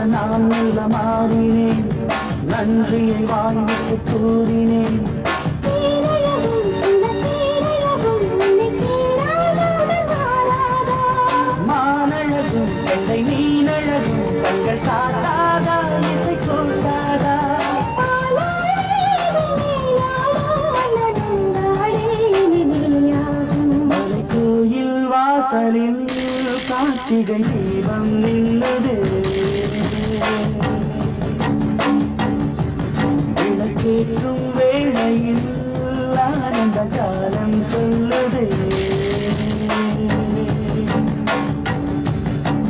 நான் நல்ல மாறினேன் நன்றியை வாங்கிட்டு கூறினேன் மானழகும் எல்லை மீனழகும் தங்கள் காட்டாதா இசை கூட்டாதா மலை கோயில் வாசலில் கார்த்திகை தீபம் நின்றது விளக்கேற்றும் வேளையில் ஆனந்த காலம் சொல்லுது